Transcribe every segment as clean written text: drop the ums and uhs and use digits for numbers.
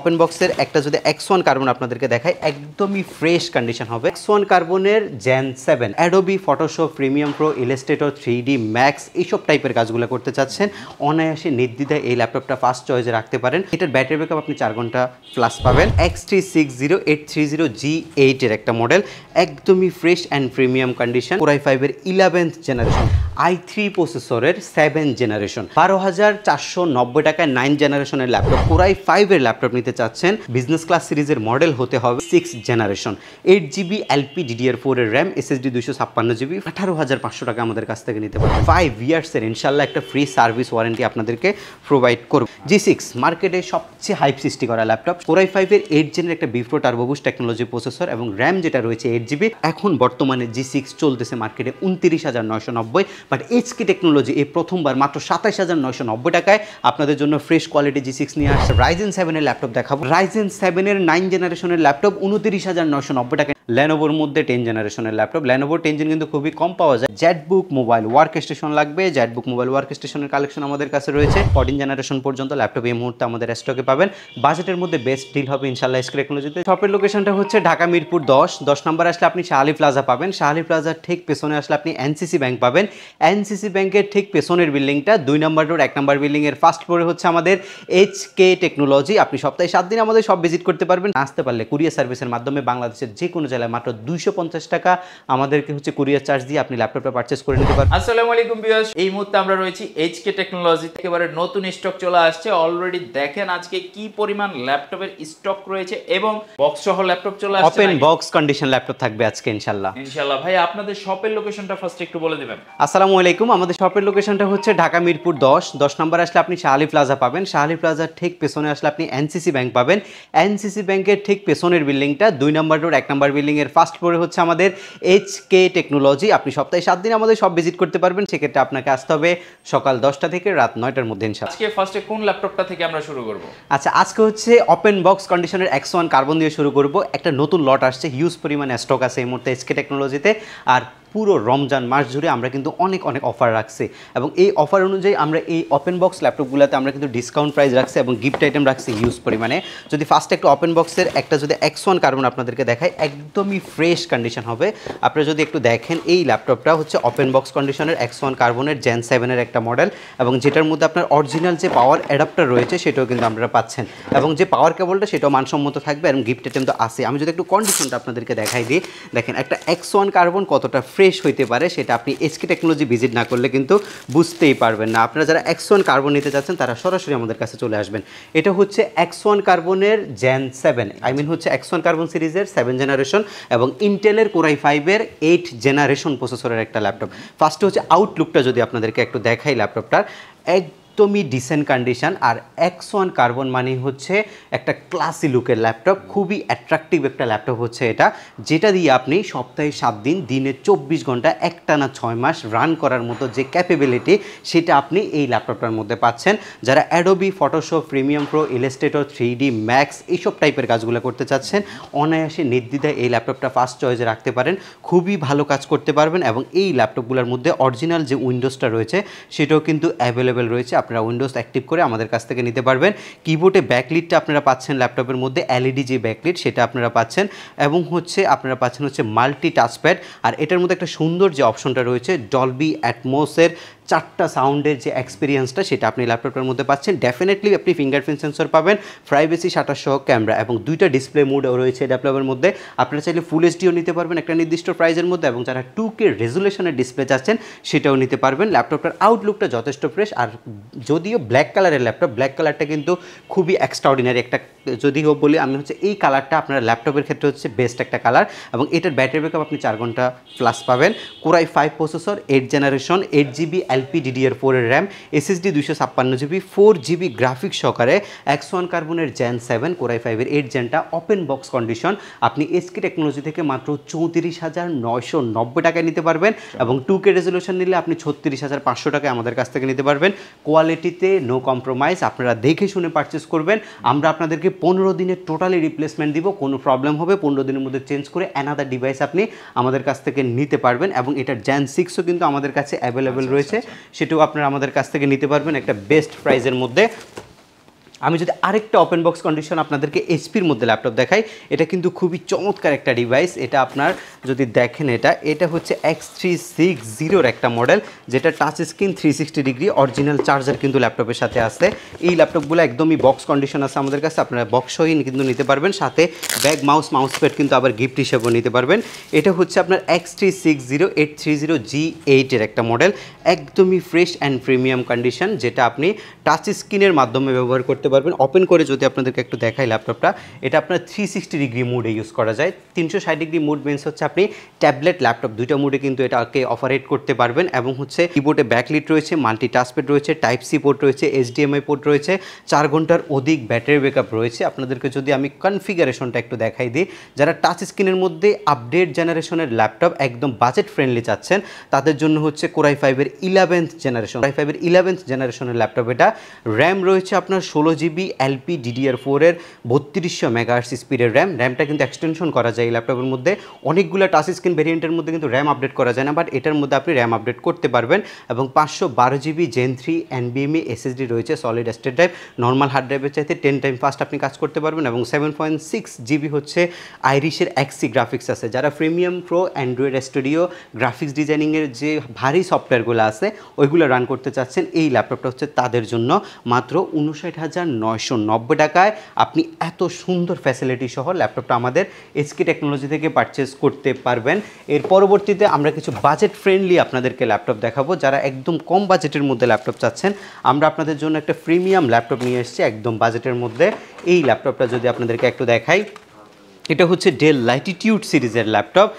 Open বক্সের একটা যদি X1 কার্বন আপনাদেরকে দেখাই একদমই ফ্রেশ কন্ডিশন হবে। X1 কার্বনের Gen 7 Adobe Photoshop Premiere Pro Illustrator 3D Max এইসব টাইপের কাজগুলো করতে চাচ্ছেন অনায়াসে নির্দ্বিধায় এই ল্যাপটপটা ফার্স্ট চয়েসে রাখতে পারেন। এটার ব্যাটারি ব্যাকআপ আপনি 4 ঘন্টা প্লাস পাবেন। X360830G8 এর একটা মডেল, একদমই fresh and premium condition. Core i5 এর 11th জেনারেশন, i3 প্রসেসরের 7th জেনারেশন, 12,490 টাকায় 9th জেনারেশনের ল্যাপটপ। Core i5 এর ল্যাপটপ নিতে চাচ্ছেন, বিজনেস ক্লাস সিরিজের মডেল হতে হবে 6th জেনারেশন, 8GB LPDDR4 এর র্যাম, SSD 256GB, 18,500 টাকা আমাদের কাছ থেকে নিতে পারবেন। 5 ইয়ার্সের ইনশাল্লাহ একটা ফ্রি সার্ভিস ওয়ারেন্টি আপনাদেরকে প্রোভাইড করব। G6 মার্কেটে সবচেয়ে হাইপ সৃষ্টি করা ল্যাপটপ। Core i5 এর 8 জেনের একটা B4 turbo boost technology processor এবং র্যাম যেটা রয়েছে 8GB। এখন বর্তমানে G6 চলতেছে মার্কেটে 29,990, বাট HK টেকনোলজি এই প্রথমবার মাত্র 27,990 টাকায় আপনাদের জন্য ফ্রেশ কোয়ালিটি G6 নিয়ে আসছে। Ryzen 7 এর ল্যাপটপ দেখাবো। Ryzen 7 এর 9 জেনারেশনের ল্যাপটপ 29,990 টাকায়। Lenovoর মধ্যে 10 জেনারেশনের ল্যাপটপ। Lenovoর 10 জেন কিন্তু খুবই কম পাওয়া যায়। ZBook মোবাইল ওয়ার্ক স্টেশন লাগবে, ZBook মোবাইল ওয়ার্ক স্টেশনের কালেকশন আমাদের কাছে রয়েছে। 14 জেনারেশন পর্যন্ত ল্যাপটপ এই মুহূর্তে আমাদের স্টকে পাবেন। বাজেটের মধ্যে বেস্ট ডিল হবে ইনশাআল্লাহ HK টেকনোলজিতে। শপের লোকেশনটা হচ্ছে ঢাকা মিরপুর 10 নম্বর আসলে আপনি শাহালি প্লাজা পাবেন। শাহালি প্লাজার ঠিক পেছনে আসলে আপনি NCC ব্যাংক পাবেন। NCC ব্যাংকের ঠিক পেছনের বিল্ডিংটা 2 নম্বর রোড 1 নম্বর বিল্ডিং এর ফার্স্ট ফ্লোরে হচ্ছে আমাদের HK টেকনোলজি। আপনি সপ্তাহে 7 দিন আমাদের সব ভিজিট করতে পারবেন। আসতে পারলে কুরিয়ার সার্ভিসের মাধ্যমে বাংলাদেশের যে কোনো জেলায় মাত্র 250 টাকা আমাদেরকে হচ্ছে কুরিয়ার চার্জ দিয়ে আপনি ল্যাপটপটা পারচেজ করে নিতে পারবেন। আসসালামু আলাইকুম ভিউয়ার্স, এই মুহূর্তে আমরা রয়েছি HK টেকনোলজি। একেবারে নতুন স্টক চলে আসছে অলরেডি। দেখেন আজকে কি পরিমাণ ল্যাপটপের স্টক রয়েছে এবং বক্স সহ ল্যাপটপ চলে আসছে। ওপেন বক্স কন্ডিশন ল্যাপটপ থাকবে আজকে ইনশাআল্লাহ। ভাই আপনাদের শপের লোকেশনটা ফার্স্ট একটু বলে দিবেন। আসসালামু আলাইকুম, আমাদের শপের লোকেশনটা হচ্ছে ঢাকা মিরপুর 10 নম্বর আসলে আপনি শাহালি প্লাজা পাবেন। শাহালি প্লাজার ঠিক পেছনে আসলে আপনি NCC ব্যাংক পাবেন। NCC ব্যাংকের ঠিক পেছনের বিল্ডিংটা 2 নম্বর রোড 1 নম্বর বিল্ডিং এর ফার্স্ট ফ্লোরে হচ্ছে আমাদের HK টেকনোলজি। আপনি সপ্তাহে 7 দিন আমাদের সব ভিজিট করতে পারবেন। সেক্ষেত্রে আপনাকে আসতে হবে সকাল 10টা থেকে রাত 9টার মধ্যে ইনশাআল্লাহ। আজকে ফার্স্টে কোন ল্যাপটপটা থেকে আমরা শুরু করব? আচ্ছা, আজকে হচ্ছে ওপেন বক্স কন্ডিশনের X1 কার্বন দিয়ে শুরু করব। একটা নতুন লট আসছে, হিউজ পরিমাণে স্টক আছে এই মুহূর্তে HK টেকনোলজিতে। আর পুরো রমজান মাস জুড়ে আমরা কিন্তু অনেক অফার রাখছি এবং এই অফার অনুযায়ী আমরা এই ওপেন বক্স ল্যাপটপগুলোতে আমরা কিন্তু ডিসকাউন্ট প্রাইস রাখছি এবং গিফট আইটেম রাখছি হিউজ পরিমাণে। যদি ফার্স্ট একটা ওপেন বক্সের একটা যদি X1 কার্বন আপনাদেরকে দেখাই একদমই ফ্রেশ কন্ডিশন হবে। আপনারা যদি একটু দেখেন এই ল্যাপটপটা হচ্ছে ওপেন বক্স কন্ডিশনের X1 কার্বনের Gen 7 এর একটা মডেল এবং যেটার মধ্যে আপনার অরিজিনাল যে পাওয়ার অ্যাডাপ্টার রয়েছে সেটাও কিন্তু আপনারা পাচ্ছেন এবং যে পাওয়ার কেবলটা সেটাও মানসম্মত থাকবে এবং গিফট আইটেম তো আছে। আমি যদি একটু কন্ডিশনটা আপনাদেরকে দেখাই দিই, দেখেন একটা X1 কার্বন কতটা ফ্রেশ হইতে পারে সেটা আপনি HK টেকনোলজি ভিজিট না করলে কিন্তু বুঝতেই পারবেন না। আপনারা যারা X1 কার্বন নিতে চাচ্ছেন তারা সরাসরি আমাদের কাছে চলে আসবেন। এটা হচ্ছে X1 কার্বনের Gen 7, হচ্ছে X1 কার্বন সিরিজের 7 জেনারেশন এবং ইন্টেলের Core i5 এর 8 জেনারেশন প্রসেসরের একটা ল্যাপটপ। ফার্স্টে হচ্ছে আউটলুকটা যদি আপনাদেরকে একটু দেখাই ল্যাপটপটার, একদমই ডিসেন্ট কন্ডিশন। আর X1 কার্বন মানে হচ্ছে একটা ক্লাসি লুকের ল্যাপটপ, খুবই অ্যাট্রাকটিভ একটা ল্যাপটপ হচ্ছে এটা, যেটা দিয়ে আপনি সপ্তাহে 7 দিন দিনে 24 ঘন্টা একটানা 6 মাস রান করার মতো যে ক্যাপেবিলিটি সেটা আপনি এই ল্যাপটপটার মধ্যে পাচ্ছেন। যারা Adobe Photoshop Premiere Pro Illustrator 3D Max এইসব টাইপের কাজগুলো করতে চাচ্ছেন অনায়াসে নির্দ্বিধায় এই ল্যাপটপটা ফার্স্ট চয়েসে রাখতে পারেন। খুবই ভালো কাজ করতে পারবেন এবং এই ল্যাপটপগুলোর মধ্যে অরিজিনাল যে উইন্ডোজটা রয়েছে সেটাও কিন্তু অ্যাভেলেবেল রয়েছে। আপনারা উইন্ডোজ অ্যাক্টিভ করে আমাদের কাছ থেকে নিতে পারবেন। কিবোর্ডে ব্যাকলিটটা আপনারা পাচ্ছেন ল্যাপটপের মধ্যে, LED যে ব্যাকলিট সেটা আপনারা পাচ্ছেন এবং হচ্ছে আপনারা পাচ্ছেন হচ্ছে মাল্টি টাচপ্যাড। আর এটার মধ্যে একটা সুন্দর যে অপশনটা রয়েছে ডলবি অ্যাটমসের 4টা সাউন্ডের যে এক্সপিরিয়েন্সটা সেটা আপনি ল্যাপটপটার মধ্যে পাচ্ছেন। ডেফিনেটলি আপনি ফিঙ্গারপ্রিন্ট সেন্সর পাবেন, প্রাইভেসি শাটার সহ ক্যামেরা এবং 2টা ডিসপ্লে মোডও রয়েছে ল্যাপটপের মধ্যে। আপনারা চাইলে ফুল এইচডিও নিতে পারবেন একটা নির্দিষ্ট প্রাইজের মধ্যে এবং যারা 2K রেজুলেশনের ডিসপ্লে চাচ্ছেন সেটাও নিতে পারবেন। ল্যাপটপটার আউটলুকটা যথেষ্ট ফ্রেশ। আর যদিও ব্ল্যাক কালারের ল্যাপটপ, ব্ল্যাক কালারটা কিন্তু খুবই এক্সট্রাঅর্ডিনারি একটা, যদিও বলি আমি হচ্ছে এই কালারটা আপনার ল্যাপটপের ক্ষেত্রে হচ্ছে বেস্ট একটা কালার এবং এটার ব্যাটারি ব্যাকআপ আপনি 4 ঘন্টা প্লাস পাবেন। Core i5 processor, 8 generation, 8GB LPDDR4 এর RAM, SSD 256GB, 4GB graphics সহকারে X1 কার্বনের Gen 7 Core i5 এর 8 জেনটা ওপেন বক্স কন্ডিশন আপনি HK টেকনোলজি থেকে মাত্র 34,990 টাকায় নিতে পারবেন এবং 2K রেজুলেশন নিলে আপনি 36,500 টাকায় আমাদের কাছ থেকে নিতে পারবেন। কোয়ালিটিতে নো কম্প্রোমাইজ, আপনারা দেখে শুনে পারচেস করবেন। আমরা আপনাদেরকে 15 দিনের টোটালি রিপ্লেসমেন্ট দিব। কোনো প্রবলেম হবে 15 দিনের মধ্যে চেঞ্জ করে অ্যানাদার ডিভাইস আপনি আমাদের কাছ থেকে নিতে পারবেন এবং এটার Gen 6ও কিন্তু আমাদের কাছে অ্যাভেলেবেল রয়েছে, সেটাও আপনারা আমাদের কাছ থেকে নিতে পারবেন একটা বেস্ট প্রাইজের মধ্যে। আমি যদি আরেকটা ওপেন বক্স কন্ডিশন আপনাদেরকে এইচপির মধ্যে ল্যাপটপ দেখাই, এটা কিন্তু খুবই চমৎকার একটা ডিভাইস। এটা আপনার যদি দেখেন এটা হচ্ছে X360 একটা মডেল, যেটা touch screen 360 degree, original charger কিন্তু ল্যাপটপের সাথে আছে। এই ল্যাপটপগুলো একদমই বক্স কন্ডিশন আছে আমাদের কাছে, আপনারা বক্স সহই কিন্তু নিতে পারবেন, সাথে ব্যাগ মাউস প্যাড কিন্তু আবার গিফট হিসেবেও নিতে পারবেন। এটা হচ্ছে আপনার X360 830G8 এর একটা মডেল, একদমই ফ্রেশ অ্যান্ড প্রিমিয়াম কন্ডিশন, যেটা আপনি টাচ স্ক্রিনের মাধ্যমে ব্যবহার করতে পারবেন। ওপেন করে যদি আপনাদেরকে একটু দেখাই ল্যাপটপটা, এটা আপনার 360 ডিগ্রি মোডে ইউজ করা যায়। 360 ডিগ্রি মোড মিনস হচ্ছে আপনি ট্যাবলেট ল্যাপটপ দুইটা মোডে কিন্তু এটাকে অপারেট করতে পারবেন। এবং হচ্ছে কিবোর্ডে ব্যাকলিট রয়েছে, মাল্টি টাচপ্যাড রয়েছে, টাইপ সি পোর্ট রয়েছে, HDMI পোর্ট রয়েছে, 4 ঘন্টার অধিক ব্যাটারি ব্যাকআপ রয়েছে। আপনাদেরকে যদি আমি কনফিগারেশনটা একটু দেখাই দিই, যারা টাচ স্ক্রিনের মধ্যে আপডেট জেনারেশনের ল্যাপটপ একদম বাজেট ফ্রেন্ডলি চাচ্ছেন, তাদের জন্য হচ্ছে কোরাই 5-এর 11th জেনারেশনের ল্যাপটপ। এটা র্যাম রয়েছে আপনার 16GB LPDDR4 এর 3200 মেগাহার্টজ স্পিডের র্যামটা কিন্তু এক্সটেনশন করা যায় এই ল্যাপটপের মধ্যে। অনেকগুলো টাচ স্ক্রিন ভেরিয়েন্টের মধ্যে কিন্তু র্যাম আপডেট করা যায় না, বাট এটার মধ্যে আপনি র্যাম আপডেট করতে পারবেন। এবং 512GB Gen 3 NVMe SSD রয়েছে, solid state drive, normal hard ড্রাইভের চাইতে 10 টাইম ফাস্ট আপনি কাজ করতে পারবেন। এবং 7.6GB হচ্ছে আইরিশের XC গ্রাফিক্স আছে। যারা premium pro Android studio graphics ডিজাইনিংয়ের যে ভারী সফটওয়্যারগুলো আছে ওইগুলো রান করতে চাচ্ছেন, এই ল্যাপটপটা হচ্ছে তাদের জন্য। মাত্র 59,990 টাকায় আপনি এত সুন্দর ফ্যাসিলিটি সহ ল্যাপটপটা আমাদের SK টেকনোলজি থেকে পারচেস করতে পারবেন। এর পরবর্তীতে আমরা কিছু বাজেট ফ্রেন্ডলি আপনাদেরকে ল্যাপটপ দেখাবো। যারা একদম কম বাজেটের মধ্যে ল্যাপটপ চাচ্ছেন, আমরা আপনাদের জন্য একটা প্রিমিয়াম ল্যাপটপ নিয়ে এসেছি একদম বাজেটের মধ্যে। এই ল্যাপটপটা যদি আপনাদেরকে একটু দেখাই, এটা হচ্ছে ডেল ল্যাটিটিউড সিরিজের ল্যাপটপ,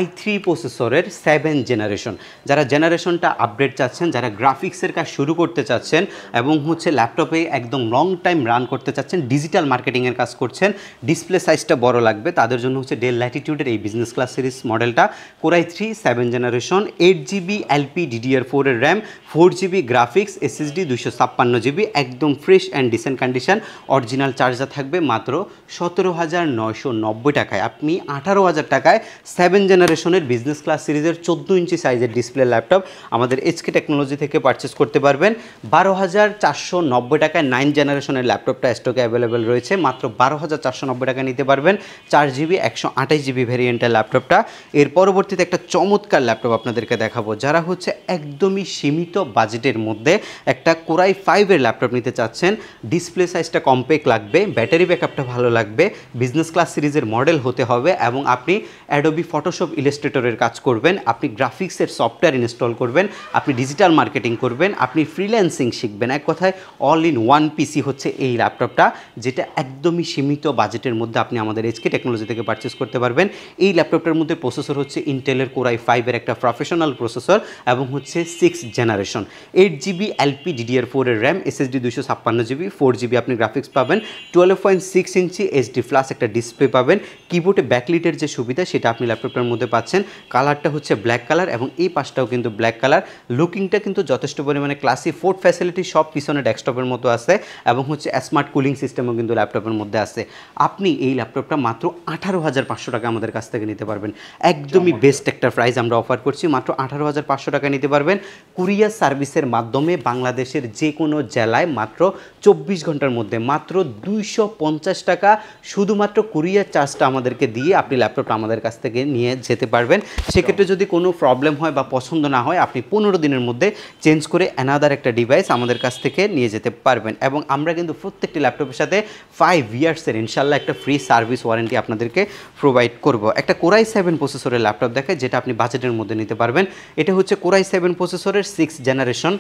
i3 প্রসেসরের 7th জেনারেশন। যারা জেনারেশনটা আপডেট চাচ্ছেন, যারা গ্রাফিক্সের কাজ শুরু করতে চাচ্ছেন এবং হচ্ছে ল্যাপটপে একদম লং টাইম রান করতে চাচ্ছেন, ডিজিটাল মার্কেটিংয়ের কাজ করছেন, ডিসপ্লে সাইজটা বড় লাগবে, তাদের জন্য হচ্ছে ডেল ল্যাটিটিউডের এই বিজনেস ক্লাস সিরিজ মডেলটা। Core i 3 7th generation, 8GB LPDDR4 এর RAM, 4GB graphics, SSD 256GB, একদম fresh and dissent condition, original charger থাকবে। মাত্র 17,990 টাকায় আপনি 18,000 টাকায় 7th জেনারেশনের বিজনেস ক্লাস সিরিজের 14 ইঞ্চি সাইজের ডিসপ্লে ল্যাপটপ আমাদের SK টেকনোলজি থেকে পারচেস করতে পারবেন। 12,490 টাকায় 9th জেনারেশনের ল্যাপটপটা স্টকে অ্যাভেলেবেল রয়েছে, মাত্র 12,490 টাকা নিতে পারবেন 4GB 128GB ভেরিয়েন্টের ল্যাপটপটা। এর পরবর্তীতে একটা চমৎকার ল্যাপটপ আপনাদেরকে দেখাবো, যারা হচ্ছে একদমই সীমিত বাজেটের মধ্যে একটা কোরাই 5-এর ল্যাপটপ নিতে চাচ্ছেন, ডিসপ্লে সাইজটা কম্প্যাক্ট লাগবে, ব্যাটারি ব্যাকআপটা ভালো লাগবে, বিজনেস ক্লাস সিরিজের মডেল হতে হবে, এবং আপনি অ্যাডোবি ফটোশপ ইলাস্ট্রেটরের কাজ করবেন, আপনি গ্রাফিক্সের সফটওয়্যার ইনস্টল করবেন, আপনি ডিজিটাল মার্কেটিং করবেন, আপনি ফ্রিল্যান্সিং শিখবেন। এক কথায় অল ইন ওয়ান পিসি হচ্ছে এই ল্যাপটপটা, যেটা একদমই সীমিত বাজেটের মধ্যে আপনি আমাদের SK টেকনোলজি থেকে পারচেস করতে পারবেন। এই ল্যাপটপটার মধ্যে প্রসেসর হচ্ছে ইন্টেলের কোরাই 5-এর একটা প্রফেশনাল প্রসেসর, এবং হচ্ছে 6th জেনারেশন, 8GB LPDDR4 এর র্যাম, SSD 256GB, 4GB আপনি গ্রাফিক্স পাবেন, 12.6 ইঞ্চি HD ফ্ল্যাশ একটা ডিসপ্লে পাবেন, কিবোর্ডে ব্যাকলিটের যে সুবিধা সেটা আপনি ল্যাপটপটার মধ্যে পাচ্ছেন। কালারটা হচ্ছে ব্ল্যাক কালার, এবং এই পাশটাও কিন্তু ব্ল্যাক কালার। লুকিংটা কিন্তু যথেষ্ট পরিমাণে ক্লাসি, ফোর্ড ফ্যাসিলিটি সব পিছনে ডেস্কটপের মতো আছে, এবং হচ্ছে স্মার্ট কুলিং সিস্টেমও কিন্তু ল্যাপটপের মধ্যে আছে। আপনি এই ল্যাপটপটা মাত্র 18,500 টাকা আমাদের কাছ থেকে নিতে পারবেন। একদমই বেস্ট একটা প্রাইস আমরা অফার করছি, মাত্র 18,500 টাকা নিতে পারবেন কুরিয়ার সার্ভিসের মাধ্যমে বাংলাদেশের যে কোনো জেলায় মাত্র 24 ঘন্টার মধ্যে, মাত্র 250 টাকা শুধুমাত্র কুরিয়ার চার্জটা আমাদেরকে দিয়ে আপনি ল্যাপটপটা আমাদের কাছ থেকে নিয়ে যেতে পারবেন। সেক্ষেত্রে যদি কোনো প্রবলেম হয় বা পছন্দ না হয়, আপনি 15 দিনের মধ্যে চেঞ্জ করে অ্যানাদার একটা ডিভাইস আমাদের কাছ থেকে নিয়ে যেতে পারবেন। এবং আমরা কিন্তু প্রত্যেকটি ল্যাপটপের সাথে 5 ইয়ার্সের ইনশাল্লাহ একটা ফ্রি সার্ভিস ওয়ারেন্টি আপনাদেরকে প্রোভাইড করব। একটা কোরাই 7 প্রসেসরের ল্যাপটপ দেখায়, যেটা আপনি বাজেটের মধ্যে নিতে পারবেন। এটা হচ্ছে কোরাই 7 প্রসেসরের 6th জেনারেশন,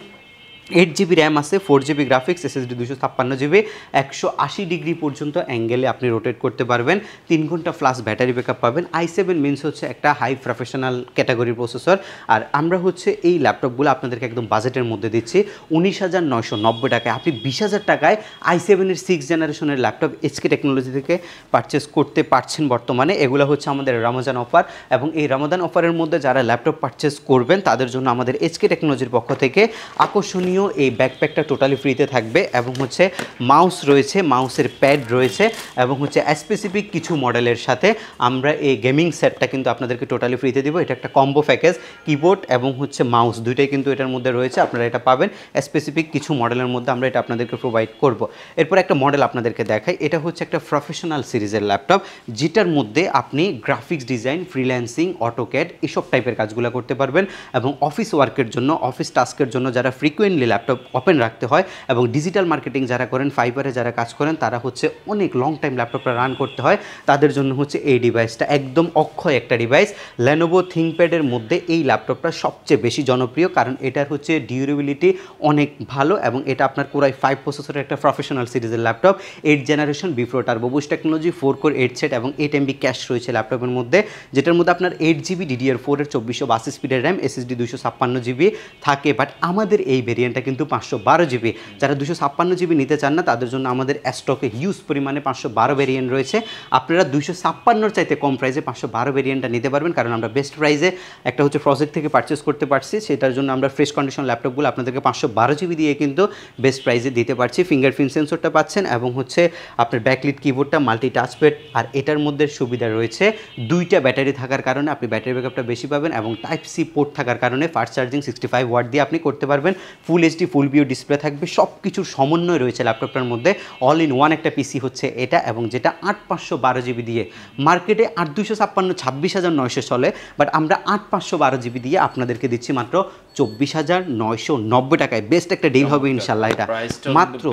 8GB র্যাম আছে, 4GB graphics, SSD 256GB, 180 degree পর্যন্ত অ্যাঙ্গেলে আপনি রোটেট করতে পারবেন, 3 ঘন্টা ফ্লাশ ব্যাটারি ব্যাকআপ পাবেন। i7 মিনস হচ্ছে একটা হাই প্রফেশনাল ক্যাটাগরির প্রসেসর। আর আমরা হচ্ছে এই ল্যাপটপগুলো আপনাদেরকে একদম বাজেটের মধ্যে দিচ্ছি 19,990 টাকায়। আপনি 20,000 টাকায় i7-এর 6th জেনারেশনের ল্যাপটপ SK টেকনোলজি থেকে পারচেস করতে পারছেন বর্তমানে। এগুলো হচ্ছে আমাদের রমজান অফার, এবং এই রমজান অফারের মধ্যে যারা ল্যাপটপ পারচেস করবেন তাদের জন্য আমাদের SK টেকনোলজির পক্ষ থেকে আকর্ষণীয় আপনিও এই ব্যাকপ্যাকটা টোটালি ফ্রিতে থাকবে এবং হচ্ছে মাউস রয়েছে, মাউসের প্যাড রয়েছে এবং হচ্ছে স্পেসিফিক কিছু মডেলের সাথে আমরা এই গেমিং সেটটা কিন্তু আপনাদেরকে টোটালি ফ্রিতে দিব। এটা একটা কম্বো প্যাকেজ, কিবোর্ড এবং হচ্ছে মাউস দুইটাই কিন্তু এটার মধ্যে রয়েছে, আপনারা এটা পাবেন। স্পেসিফিক কিছু মডেলের মধ্যে আমরা এটা আপনাদেরকে প্রোভাইড করব। এরপর একটা মডেল আপনাদেরকে দেখাই, এটা হচ্ছে একটা প্রফেশনাল সিরিজের ল্যাপটপ, যেটার মধ্যে আপনি গ্রাফিক্স ডিজাইন, ফ্রিল্যান্সিং, অটোক্যাড এসব টাইপের কাজগুলো করতে পারবেন এবং অফিস ওয়ার্কের জন্য, অফিস টাস্কের জন্য যারা ফ্রিকুয়েন্টলি ল্যাপটপ ওপেন রাখতে হয় এবং ডিজিটাল মার্কেটিং যারা করেন, ফাইবারে যারা কাজ করেন, তারা হচ্ছে অনেক লং টাইম ল্যাপটপটা রান করতে হয়, তাদের জন্য হচ্ছে এই ডিভাইসটা একদম অক্ষয় একটা ডিভাইস। Lenovo ThinkPad-এর মধ্যে এই ল্যাপটপটা সবচেয়ে বেশি জনপ্রিয়, কারণ এটার হচ্ছে ডিউরেবিলিটি অনেক ভালো এবং এটা আপনার Core i5 প্রসেসরের একটা প্রফেশনাল সিরিজের laptop, 8 generation Bipro turbo boost technology, 4 core 8 set এবং 8 MB ক্যাশ রয়েছে ল্যাপটপের মধ্যে, যেটার মধ্যে আপনার 8GB DDR4 এর 2482 স্পিডের র্যাম, SSD 256GB থাকে। বাট আমাদের এই ভেরিয়েন্টটা কিন্তু 512GB। যারা 256GB নিতে চান না, তাদের জন্য আমাদের স্টকে হিউজ পরিমাণে 512 ভেরিয়েন্ট রয়েছে। আপনারা 256 চাইতে কম প্রাইসে 512 ভেরিয়েন্টটা নিতে পারবেন, কারণ আমরা বেস্ট প্রাইসে একটা হচ্ছে প্রজেক্ট থেকে পারচেস করতে পারছি, সেটার জন্য আমরা ফ্রেশ কন্ডিশন ল্যাপটপগুলো আপনাদেরকে 512GB দিয়ে কিন্তু বেস্ট প্রাইসে দিতে পারছি। ফিঙ্গারপ্রিন্ট সেন্সরটা পাচ্ছেন এবং হচ্ছে আপনার ব্যাকলিট কিবোর্ডটা, মাল্টি টাচপ্যাড, আর এটার মধ্যে সুবিধা রয়েছে দুইটা ব্যাটারি থাকার কারণে আপনি ব্যাটারি ব্যাকআপটা বেশি পাবেন এবং টাইপ সি পোর্ট থাকার কারণে ফাস্ট চার্জিং 65 ওয়াট দিয়ে আপনি করতে পারবেন। Full HD full view display থাকবে, সব কিছুর সমন্বয় রয়েছে ল্যাপটপটার মধ্যে। অল ইন ওয়ান একটা পিসি হচ্ছে এটা, এবং যেটা 8512GB দিয়ে মার্কেটে 8256 26,900 চলে, বাট আমরা 8512GB দিয়ে আপনাদেরকে দিচ্ছি মাত্র 24,990 টাকায়। বেস্ট একটা ডিল হবে ইনশাল্লাহ। এটা মাত্র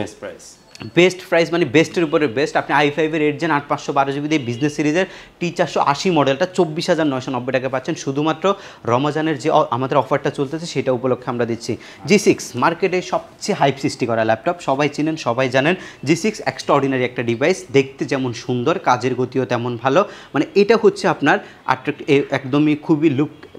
বেস্ট প্রাইস, মানে বেস্টের উপরে বেস্ট। আপনি i5-এর 8 জেন 8512GB দিয়ে বিজনেস সিরিজের T480 মডেলটা 24,990 টাকা পাচ্ছেন শুধুমাত্র রমজানের যে আমাদের অফারটা চলতেছে সেটা উপলক্ষে আমরা দিচ্ছি। G6 মার্কেটে সবচেয়ে হাইপ সৃষ্টি করা ল্যাপটপ, সবাই চিনেন, সবাই জানেন। G6 এক্সট্রাঅর্ডিনারি একটা ডিভাইস, দেখতে যেমন সুন্দর, কাজের গতিও তেমন ভালো। মানে এটা হচ্ছে আপনার একদমই খুবই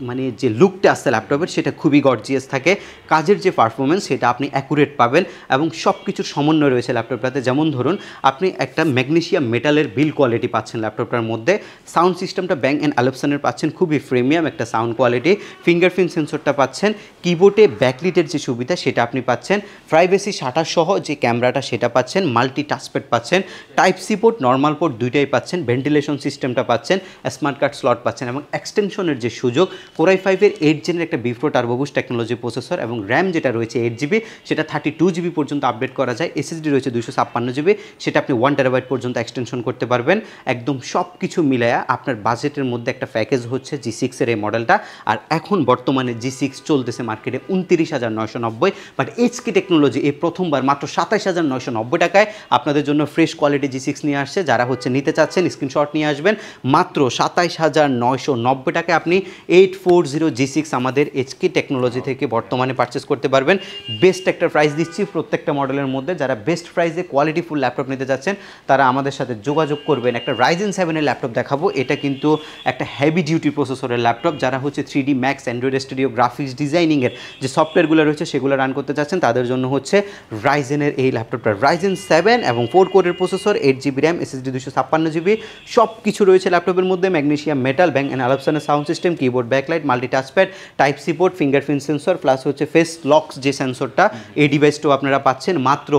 মানে যে লুকটা আসছে ল্যাপটপের সেটা খুবই গর্জিয়াস থাকে, কাজের যে পারফরমেন্স সেটা আপনি অ্যাকুরেট পাবেন এবং সব কিছুর সমন্বয় রয়েছে ল্যাপটপটাতে। যেমন ধরুন আপনি একটা ম্যাগনেসিয়াম মেটালের বিল কোয়ালিটি পাচ্ছেন ল্যাপটপটার মধ্যে, সাউন্ড সিস্টেমটা ব্যাং অ্যান্ড অ্যালপসনের পাচ্ছেন, খুবই প্রিমিয়াম একটা সাউন্ড কোয়ালিটি। ফিঙ্গারপ্রিন্ট সেন্সরটা পাচ্ছেন, কিবোর্ডে ব্যাকলিটের যে সুবিধা সেটা আপনি পাচ্ছেন, প্রাইভেসি শাটার সহ যে ক্যামেরাটা সেটা পাচ্ছেন, মাল্টি টাচপ্যাড পাচ্ছেন, type C port, normal port দুইটাই পাচ্ছেন, ভেন্টিলেশন সিস্টেমটা পাচ্ছেন, স্মার্ট কার্ড স্লট পাচ্ছেন এবং এক্সটেনশনের যে সুযোগ, Core i5-এর 8 জেনের একটা Bipro turbo boost technology processor এবং র্যাম যেটা রয়েছে 8GB, সেটা 32GB পর্যন্ত আপডেট করা যায়। SSD রয়েছে 256GB, সেটা আপনি 1TB পর্যন্ত এক্সটেনশন করতে পারবেন। একদম সব কিছু মিলায়া আপনার বাজেটের মধ্যে একটা প্যাকেজ হচ্ছে G6-এর এই মডেলটা। আর এখন বর্তমানে G6 চলতেছে মার্কেটে 29,990, বাট HK টেকনোলজি এই প্রথমবার মাত্র 27,990 টাকায় আপনাদের জন্য ফ্রেশ কোয়ালিটি G6 নিয়ে আসছে। যারা হচ্ছে নিতে চাচ্ছেন স্ক্রিনশট নিয়ে আসবেন, মাত্র 27,990 টাকায় আপনি 840 G6 আমাদের HK টেকনোলজি থেকে বর্তমানে পারচেস করতে পারবেন। বেস্ট একটা প্রাইস দিচ্ছি প্রত্যেকটা মডেলের মধ্যে। যারা বেস্ট প্রাইসে কোয়ালিটিফুল ল্যাপটপ নিতে যাচ্ছেন তারা আমাদের সাথে যোগাযোগ করবেন। একটা Ryzen 7-এর ল্যাপটপ দেখাবো, এটা কিন্তু একটা হেভি ডিউটি প্রসেসরের ল্যাপটপ। যারা হচ্ছে 3D Max, Android studio, graphics ডিজাইনিংয়ের যে সফটওয়্যারগুলো রয়েছে সেগুলো রান করতে চাচ্ছেন, তাদের জন্য হচ্ছে Ryzen-এর এই ল্যাপটপটা। Ryzen 7 এবং 4 কোরের processor, 8GB RAM, SSD 256GB, সব কিছু রয়েছে ল্যাপটপের মধ্যে। ম্যাগনেসিয়াম মেটাল, ব্যাং অ্যান্ড অ্যালপসনের sound system, keyboard backlight, multi touchpad, type C port, fingerprint sensor, plus হচ্ছে ফেস লক্স যে সেন্সরটা, এই ডিভাইসটাও আপনারা পাচ্ছেন মাত্র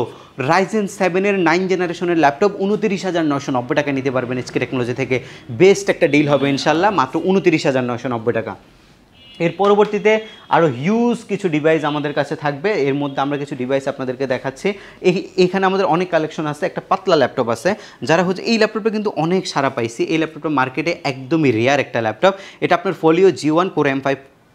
Ryzen 7-এর 9 জেনারেশনের ল্যাপটপ 29,990 টাকা নিতে পারবেন HK টেকনোলজি থেকে। বেস্ট একটা ডিল হবে ইনশাল্লাহ, মাত্র 29,990 টাকা। এর পরবর্তীতে আরও হিউজ কিছু ডিভাইস আমাদের কাছে থাকবে। এর মধ্যে আমরা কিছু ডিভাইস আপনাদেরকে দেখাচ্ছি। এখানে আমাদের অনেক কালেকশন আছে। একটা পাতলা ল্যাপটপ আছে, যারা হচ্ছে এই ল্যাপটপটা কিন্তু অনেক সারা পাইছি। এই ল্যাপটপটা মার্কেটে একদমই রেয়ার একটা ল্যাপটপ। এটা আপনার ফোলিও G1 Core M5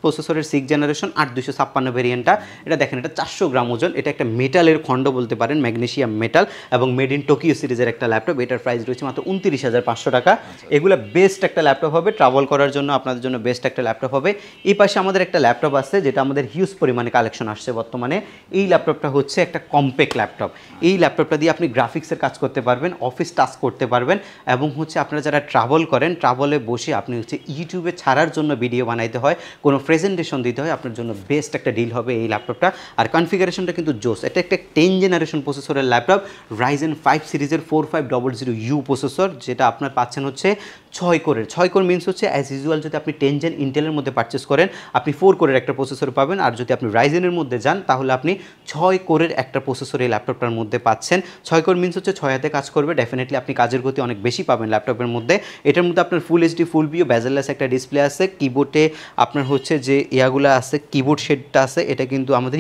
প্রসেসরের 6 জেনারেশন 8256 ভেরিয়েন্টটা। এটা দেখেন, এটা 400 গ্রাম ওজন। এটা একটা মেটালের খণ্ড বলতে পারেন, ম্যাগনেসিয়াম মেটাল এবং মেড ইন টোকিও সিরিজের একটা ল্যাপটপ। এটার প্রাইস রয়েছে মাত্র 29,500 টাকা। এগুলো বেস্ট একটা ল্যাপটপ হবে, ট্রাভেল করার জন্য আপনাদের জন্য বেস্ট একটা ল্যাপটপ হবে। এই পাশে আমাদের একটা ল্যাপটপ আছে যেটা আমাদের হিউজ পরিমাণে কালেকশন আসছে বর্তমানে। এই ল্যাপটপটা হচ্ছে একটা কম্প্যাক্ট ল্যাপটপ। এই ল্যাপটপটা দিয়ে আপনি গ্রাফিক্সের কাজ করতে পারবেন, অফিস টাস্ক করতে পারবেন এবং হচ্ছে আপনারা যারা ট্রাভেল করেন, ট্রাভেলে বসে আপনি হচ্ছে ইউটিউবে ছাড়ার জন্য ভিডিও বানাইতে হয়, কোনো প্রেজেন্টেশন দিতে হয়, আপনার জন্য বেস্ট একটা ডিল হবে এই ল্যাপটপটা। আর কনফিগারেশনটা কিন্তু জোস। এটা একটা 10 জেনারেশন প্রসেসরের ল্যাপটপ, Ryzen 5 সিরিজের 4500U প্রসেসর, যেটা আপনার পাচ্ছেন হচ্ছে ছয় কোর মিনস হচ্ছে অ্যাজ ইউজুয়াল যদি আপনি 10 জেন ইন্টেলের মধ্যে পারচেস করেন আপনি 4 কোরের একটা প্রসেসর পাবেন, আর যদি আপনি রাইজেনের মধ্যে যান তাহলে আপনি 6 কোরের একটা প্রসেসর এই ল্যাপটপটার মধ্যে পাচ্ছেন। 6 কোর মিনস হচ্ছে 6 হাতে কাজ করবে, ডেফিনেটলি আপনি কাজের গতি অনেক বেশি পাবেন ল্যাপটপের মধ্যে। এটার মধ্যে আপনার full HD full view bezel-less একটা ডিসপ্লে আছে, কিবোর্ডে আপনার হচ্ছে যে ইয়াগুলো আছে কিবোর্ড শেডটা আছে, এটা কিন্তু আমাদের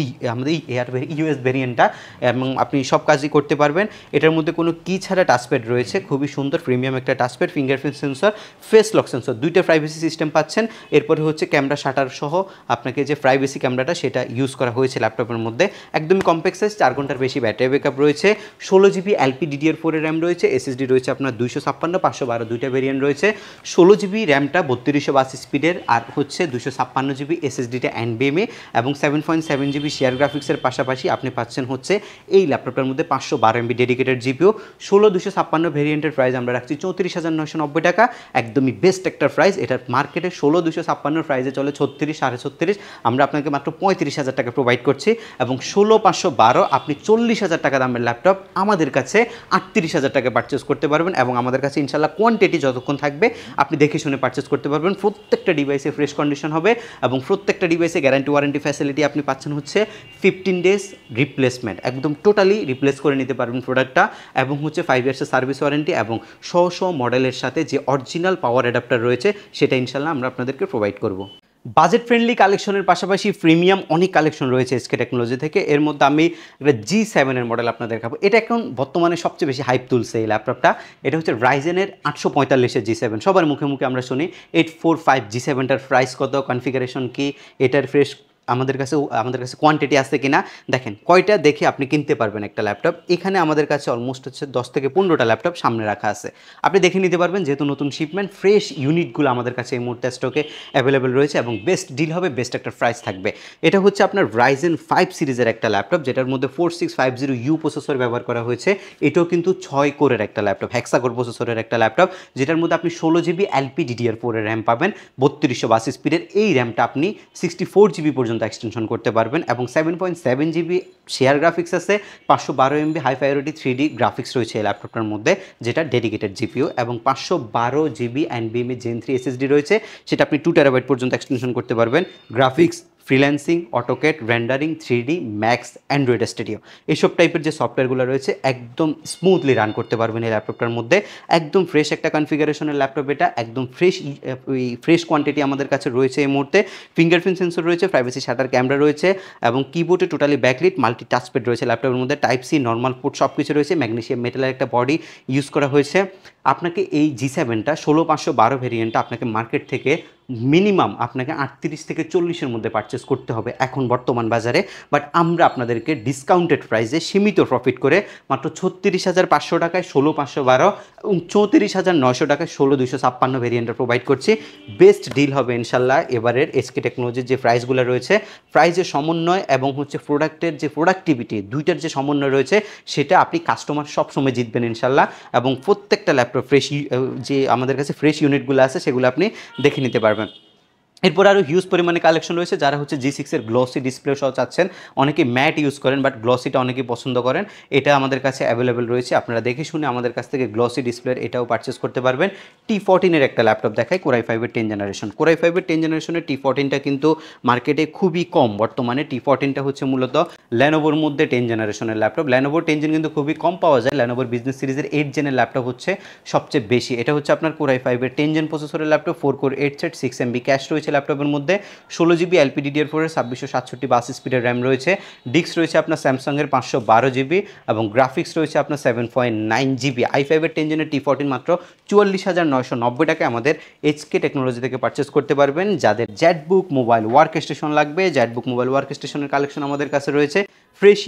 ইউএস ভেরিয়েন্টটা, এবং আপনি সব কাজই করতে পারবেন। এটার মধ্যে কোনো কি ছাড়া টাচপ্যাড রয়েছে, খুবই সুন্দর প্রিমিয়াম একটা touchpad, fingerprint sensor, face lock sensor, দুইটা প্রাইভেসি সিস্টেম পাচ্ছেন। এরপরে হচ্ছে ক্যামেরা শাটার সহ আপনাকে যে প্রাইভেসি ক্যামেরাটা সেটা ইউজ করা হয়েছে ল্যাপটপের মধ্যে। একদমই কম্প্যাক্ট সাইজ, 4 ঘন্টার বেশি ব্যাটারি ব্যাকআপ রয়েছে, 16 জিবি LPDDR4 এর র্যাম রয়েছে, SSD রয়েছে আপনার 256 512 দুইটা ভেরিয়েন্ট রয়েছে। 16 জিবি র্যামটা 3282 স্পিডের, আর হচ্ছে 256 জিবি SSDটা NVMe এবং 7.7 জিবি শেয়ার গ্রাফিক্সের পাশাপাশি আপনি পাচ্ছেন হচ্ছে এই ল্যাপটপটার মধ্যে 512 MB ডেডিকেটেড জিপিও। 16256 ভেরিয়েন্টের প্রাইস আমরা রাখছি 34,990 টাকা, একদমই বেস্ট একটা প্রাইস। এটার মার্কেটে 16256 প্রাইসে চলে 36 36.5, আমরা আপনাকে মাত্র 35,000 টাকা প্রোভাইড করছি, এবং 16512 আপনি 40,000 টাকা দামের ল্যাপটপ আমাদের কাছে 38,000 টাকা পারচেস করতে পারবেন, এবং আমাদের কাছে ইনশাল্লাহ কোয়ান্টিটি যতক্ষণ থাকবে আপনি দেখে শুনে পারচেস করতে পারবেন। প্রত্যেকটা ডিভাইসে ফ্রেশ কন্ডিশন হবে, এবং প্রত্যেকটা ডিভাইসে গ্যারান্টি ওয়ারেন্টি ফ্যাসিলিটি আপনি পাচ্ছেন হচ্ছে 15 ডেজ রিপ্লেসমেন্ট, একদম টোটালি রিপ্লেস করে নিতে পারবেন প্রোডাক্টটা, এবং হচ্ছে 5 ইয়ার্সের সার্ভিস ওয়ারেন্টি, এবং মডেলের সাথে যে অরিজিনাল পাওয়ার অ্যাডাপ্টার রয়েছে সেটা ইনশাল্লাহ আমরা আপনাদেরকে প্রোভাইড করব। বাজেট ফ্রেন্ডলি কালেকশনের পাশাপাশি প্রিমিয়াম অনেক কালেকশন রয়েছে এসকে টেকনোলজি থেকে। এর মধ্যে আমি একটা G7 এর মডেল আপনাদের দেখাবো, এটা এখন বর্তমানে সবচেয়ে বেশি হাইপ তুলছে এই ল্যাপটপটা। এটা হচ্ছে রাইজেনের 845 G7, সবার মুখে মুখে আমরা শুনি। 845 G7টার প্রাইস কত, কনফিগারেশন কি, এটার ফ্রেশ আমাদের কাছে কোয়ান্টিটি আছে কিনা দেখেন, কয়টা দেখে আপনি কিনতে পারবেন একটা ল্যাপটপ। এখানে আমাদের কাছে অলমোস্ট হচ্ছে 10 থেকে 15টা ল্যাপটপ সামনে রাখা আছে, আপনি দেখে নিতে পারবেন, যেহেতু নতুন শিপমেন্ট ফ্রেশ ইউনিটগুলো আমাদের কাছে এই মুহূর্তে স্টকে অ্যাভেলেবেল রয়েছে, এবং বেস্ট ডিল হবে, বেস্ট একটা প্রাইস থাকবে। এটা হচ্ছে আপনার রাইজেন 5 সিরিজের একটা ল্যাপটপ, যেটার মধ্যে 4650U প্রসেসর ব্যবহার করা হয়েছে। এটাও কিন্তু 6 কোরের একটা ল্যাপটপ, হেক্সাকোর প্রসেসরের একটা ল্যাপটপ, যেটার মধ্যে আপনি 16 জিবি LPDDR4 এর র্যাম পাবেন, 3282 স্পিডের এই র্যামটা আপনি 64 জিবি পর্যন্ত এক্সটেনশন করতে পারবেন, এবং 7.7 জিবি শেয়ার গ্রাফিক্স আছে, 512 MB high Fidelity 3D graphics রয়েছে এই ল্যাপটপটার মধ্যে, যেটা ডেডিকেটেড জিপিও, এবং 512 জিবি NVMe Gen 3 SSD রয়েছে, সেটা আপনি 2 TB পর্যন্ত এক্সটেনশন করতে পারবেন। Graphics, freelancing, অটোকেট, rendering, 3D, max, Android studio, এইসব টাইপের যে সফটওয়্যারগুলো রয়েছে একদম স্মুথলি রান করতে পারবেন এই ল্যাপটপটার মধ্যে। একদম ফ্রেশ একটা কনফিগারেশনের ল্যাপটপ, এটা একদম ফ্রেশ কোয়ান্টিটি আমাদের কাছে রয়েছে এই মুহূর্তে। ফিঙ্গারপ্রিন্ট সেন্সর রয়েছে, প্রাইভেসি শাটার ক্যামেরা রয়েছে, এবং কিবোর্ডে টোটালি ব্যাকলিট, মাল্টি টাচপ্যাড রয়েছে ল্যাপটপের মধ্যে, টাইপ সি, নর্মাল পোর্ট সব কিছু রয়েছে, ম্যাগনেসিয়াম মেটালের একটা বডি ইউজ করা হয়েছে। আপনাকে এই G7টা 16512 ভেরিয়েন্টটা আপনাকে মার্কেট থেকে মিনিমাম আপনাকে 38 থেকে 40-এর মধ্যে পারচেস করতে হবে এখন বর্তমান বাজারে, বাট আমরা আপনাদেরকে ডিসকাউন্টেড প্রাইসে সীমিত প্রফিট করে মাত্র 36,500 টাকায় 16512 এবং 34,900 টাকায় 16256 ভেরিয়েন্টটা প্রোভাইড করছি। বেস্ট ডিল হবে ইনশাল্লাহ এবারের এসকে টেকনোলজির যে প্রাইসগুলো রয়েছে, প্রাইসের সমন্বয় এবং হচ্ছে প্রোডাক্টের যে প্রোডাক্টিভিটি, দুইটার যে সমন্বয় রয়েছে সেটা আপনি কাস্টমার সবসময় জিতবেন ইনশাল্লাহ, এবং প্রত্যেকটা ল্যাপটপ ফ্রেশ যে আমাদের কাছে ফ্রেশ ইউনিটগুলো আছে সেগুলো আপনি দেখে নিতে পারবেন। এরপর আরও হিউজ পরিমাণে কালেকশন রয়েছে, যারা হচ্ছে G6 এর গ্লসি ডিসপ্লে সহ চাচ্ছেন, অনেকে ম্যাট ইউজ করেন বাট গ্লসিটা অনেকেই পছন্দ করেন, এটা আমাদের কাছে অ্যাভেলেবেল রয়েছে। আপনারা দেখে শুনে আমাদের কাছ থেকে গ্লসি ডিসপ্লের এটাও পারচেস করতে পারবেন। T14 এর একটা ল্যাপটপ দেখায়, Core i5 এর 10 জেনারেশন। Core i5 এর 10 জেনারেশনের T14টা কিন্তু মার্কেটে খুবই কম বর্তমানে। T14টা হচ্ছে মূলত ল্যানোভোর মধ্যে 10 জেনারেশনের ল্যাপটপ। ল্যানোভোর 10 জেন কিন্তু খুবই কম পাওয়া যায়, ল্যানোভোর বিজনেস সিরিজের 8 জেনের ল্যাপটপ হচ্ছে সবচেয়ে বেশি। এটা হচ্ছে আপনার Core i5 এর 10 জেন প্রসেসরের laptop, 4 core 8 thread, 6 MB cash রয়েছে ল্যাপটপের মধ্যে, 16 জিবি LPDDR4 এর 2667 স্পিডের র্যাম রয়েছে, ডিস্ক রয়েছে আপনার স্যামসাংয়ের 512 জিবি, এবং গ্রাফিক্স রয়েছে আপনার 7.9 জিবি। i5 এর 10 জেনের T14 মাত্র 44,990 টাকায় আমাদের এইচকে টেকনোলজি থেকে পারচেস করতে পারবেন। যাদের জেটবুক মোবাইল ওয়ার্ক স্টেশন লাগবে, জেটবুক মোবাইল ওয়ার্ক স্টেশনের কালেকশন আমাদের কাছে রয়েছে, ফ্রেশ,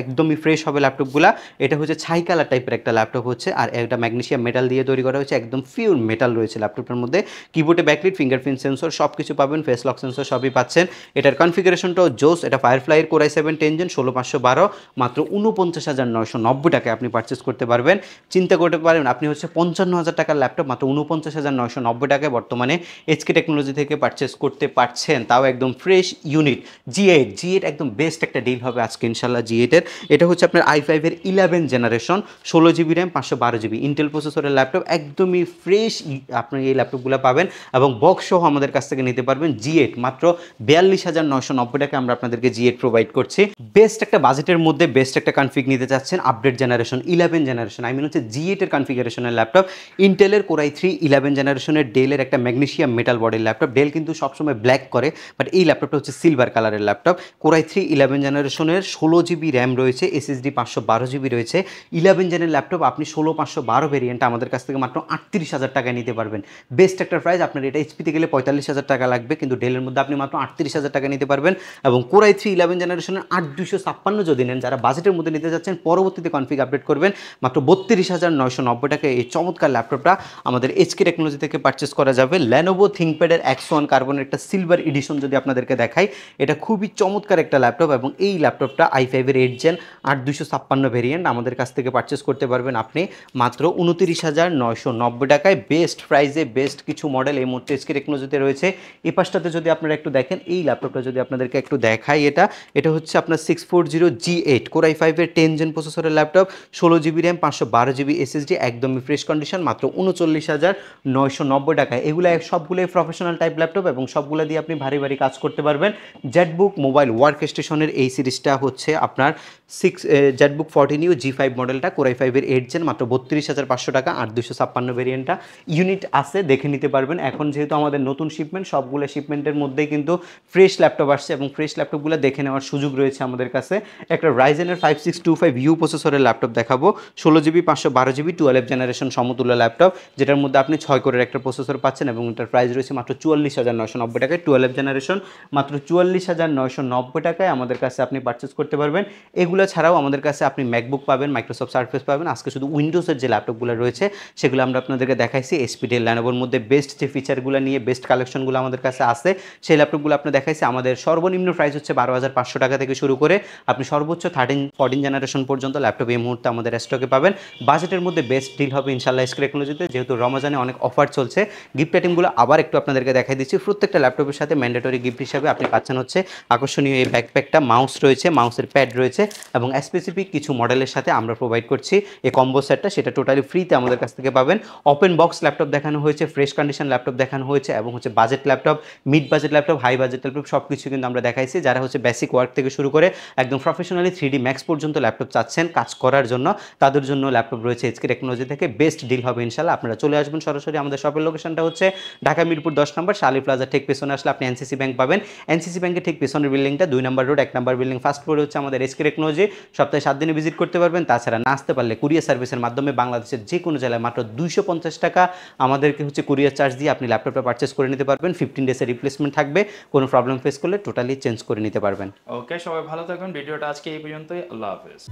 একদমই ফ্রেশ হবে ল্যাপটপগুলা। এটা হচ্ছে ছাই কালার টাইপের একটা ল্যাপটপ হচ্ছে, আর একটা ম্যাগনেসিয়াম মেটাল দিয়ে তৈরি করা হয়েছে, একদম পিওর মেটাল রয়েছে ল্যাপটপের মধ্যে। কিবোর্ডে ব্যাকলিট, ফিঙ্গারপ্রিন্ট সেন্সর সব কিছু পাবেন, ফেস লক সেন্সর সবই পাচ্ছেন। এটার কনফিগারেশনটাও জোস, এটা ফায়ারফ্লাই এর Core i7 10 জেন 16512 মাত্র 49,990 টাকায় আপনি পারচেস করতে পারবেন। চিন্তা করতে পারেন আপনি হচ্ছে 55,000 টাকার ল্যাপটপ মাত্র 49,990 টাকায় বর্তমানে এইচকে টেকনোলজি থেকে পারচেস করতে পারছেন, তাও একদম ফ্রেশ ইউনিট। G8 একদম বেস্ট একটা ডিল হবে আজকে ইনশাল্লাহ G8 এর। এটা হচ্ছে আপনার i5 এর 11 generation, 16GB RAM, 512GB Intel প্রসেসরের ল্যাপটপ, একদমই ফ্রেশ আপনি এই ল্যাপটপগুলো পাবেন এবং বক্স সহ আমাদের কাছ থেকে নিতে পারবেন। G8 মাত্র 42,990 টাকা আমরা আপনাদেরকে G8 প্রোভাইড করছি। বেস্ট একটা বাজেটের মধ্যে বেস্ট একটা কনফিগ নিতে চাচ্ছেন, update generation 11 generation, I mean হচ্ছে G8 এর কনফিগারেশনের ল্যাপটপ, ইন্টেলের Core i3 11 জেনারেশনের, ডেলের একটা ম্যাগনেসিয়াম মেটাল বডির ল্যাপটপ। ডেল কিন্তু সবসময় ব্ল্যাক করে, বাট এই ল্যাপটপটা হচ্ছে সিলভার কালারের ল্যাপটপ। Core i3 11 জেনারেশনের, 16GB র্যাম রয়েছে, SSD 512GB রয়েছে। 11 জেনের ল্যাপটপ আপনি 16512 ভেরিয়েন্ট আমাদের কাছ থেকে মাত্র 38,000 টাকায় নিতে পারবেন। বেস্ট একটা প্রাইস। আপনার এটা এইচপিতে গেলে 45,000 টাকা লাগবে, কিন্তু ডেলের মধ্যে আপনি মাত্র 38,000 টাকা নিতে পারবেন। এবং Core i3 11 জেনারেশনের 8256 যদি নেন, যারা বাজেটের মধ্যে নিতে যাচ্ছেন, পরবর্তীতে কনফিগ আপডেট করবেন, মাত্র 32,990 টাকায় এই চমৎকার ল্যাপটপটা আমাদের HK টেকনোলজি থেকে পারচেস করা যাবে। Lenovo ThinkPad এর X1 কার্বনের একটা সিলভার এডিশন যদি আপনাদেরকে দেখাই, এটা খুবই চমৎকার একটা ল্যাপটপ এবং এই ল্যাপটপটা i5 এর 8 জেন 8256 ভেরিয়েন্ট আমাদের কাছ থেকে পারচেস করতে পারবেন আপনি মাত্র 29,990 টাকায়। বেস্ট প্রাইসে বেস্ট কিছু মডেল এই মুহূর্তে HK টেকনোলজিতে রয়েছে। এই পাশটাতে যদি আপনারা একটু দেখেন, এই ল্যাপটপটা যদি আপনাদেরকে একটু দেখাই, এটা হচ্ছে আপনার 640 G8 Core i5 এর 10 জেন প্রসেসরের laptop, 16GB RAM, 512GB SSD, একদমই ফ্রেশ কন্ডিশন, মাত্র 39,990 টাকায়। এগুলো সবগুলোই প্রফেশনাল টাইপ ল্যাপটপ এবং সবগুলো দিয়ে আপনি ভারী ভারী কাজ করতে পারবেন। জেটবুক মোবাইল ওয়ার্ক স্টেশনের এই সিরিজটা হচ্ছে আপনার জেটবুক 14U G5 মডেলটা, Core i5 এর 8 জেন, মাত্র 32,500 টাকা। 8256 ভেরিয়েন্টটা ইউনিট আছে, দেখে নিতে পারবেন। এখন যেহেতু আমাদের নতুন শিপমেন্ট, সবগুলো শিপমেন্টের মধ্যেই কিন্তু ফ্রেশ ল্যাপটপ আসছে এবং ফ্রেশ ল্যাপটপগুলো দেখে নেওয়ার সুযোগ রয়েছে আমাদের কাছে। একটা রাইজেনের 5625U প্রসেসরের ল্যাপটপ দেখাবো, 16GB 512GB 12 জেনারেশন সমতুল্য ল্যাপটপ, যেটার মধ্যে আপনি 6 কোরের একটা প্রসেসর পাচ্ছেন এবং এটার প্রাইস রয়েছে মাত্র 44,990 টাকায়। 12 জেনারেশন মাত্র 44,990 টাকায় আমাদের কাছে আপনি পারচেস করতে পারবেন। এগুলো ছাড়াও আমাদের কাছে আপনি ম্যাকবুক পাবেন, মাইক্রোসফট সার্ফেস পাবেন। আজকে শুধু উইন্ডোজের যে ল্যাপটপগুলো রয়েছে সেগুলো আমরা আপনাদেরকে দেখাইছি। HP Dell Lenovoর মধ্যে বেস্ট যে ফিচারগুলো নিয়ে বেস্ট কালেকশনগুলো আমাদের কাছে আছে, সেই ল্যাপটপগুলো আপনি দেখাইছি। আমাদের সর্বনিম্ন প্রাইস হচ্ছে 12,500 টাকা থেকে শুরু করে আপনি সর্বোচ্চ 14 জেনারেশন পর্যন্ত ল্যাপটপ এই মুহূর্তে আমাদের স্টকে পাবেন। বাজেটের মধ্যে বেস্ট ডিল হবে ইনশাল্লাহ HK টেকনোলজিতে। যেহেতু রমজানে অনেক অফার চলছে, গিফট আইটেমগুলো আবার একটু আপনাদেরকে দেখাই দিচ্ছি। প্রত্যেকটা ল্যাপটপের সাথে ম্যান্ডেটরি গিফট হিসাবে আপনি পাচ্ছেন হচ্ছে আকর্ষণীয় এই ব্যাকপ্যাকটা, মাউস রয়েছে, মাউসের প্যাড রয়েছে এবং স্পেসিফিক কিছু মডেলের সাথে আমরা প্রোভাইড করছি এই কম্বো সেটটা, সেটা টোটালি ফ্রিতে আমাদের কাছ থেকে পাবেন। ওপেন বক্স ল্যাপটপ দেখানো হয়েছে, ফ্রেশ কন্ডিশন ল্যাপটপ দেখানো হয়েছে এবং হচ্ছে budget laptop, mid budget laptop, high budget laptop সব কিছু কিন্তু আমরা দেখাইছি। যারা হচ্ছে বেসিক ওয়ার্ক থেকে শুরু করে একদম প্রফেশনালি 3D ম্যাক্স পর্যন্ত ল্যাপটপ চাচ্ছেন কাজ করার জন্য, তাদের জন্য ল্যাপটপ রয়েছে HK টেকনোলজি থেকে। বেস্ট ডিল হবে ইনশাল্লাহ। আপনারা চলে আসবেন সরাসরি। আমাদের শপের লোকেশনটা হচ্ছে ঢাকা মিরপুর 10 নম্বর শালি প্লাজা ঠিক পেছনে আসলে আপনি NCC ব্যাংক পাবেন। NCC ব্যাংকের ঠিক পেছনের বিল্ডিংটা 2 নম্বর রোড 1 নম্বর বিল্ডিং ফার্স্ট ফ্লোরে হচ্ছে আমাদের HK টেকনোলজি। সপ্তাহে 7 দিনে ভিজিট করতে পারবেন। তাছাড়া না আসতে পারলে কুরিয়ার সার্ভিসের মাধ্যমে বাংলাদেশের যে কোনো জেলায় মাত্র 250 টাকা আমাদেরকে হচ্ছে কুরিয়ার চার্জ দিয়ে আপনি ল্যাপটপটা পারচেস করে নিতে পারবেন। 15 ডেজের রিপ্লেসমেন্ট থাকবে, কোনো প্রবলেম ফেস করলে টোটালি চেঞ্জ করে নিতে পারবেন। ওকে, সবাই ভালো থাকুন। ভিডিওটা আজকে এই পর্যন্তই। আল্লাহ হাফেজ।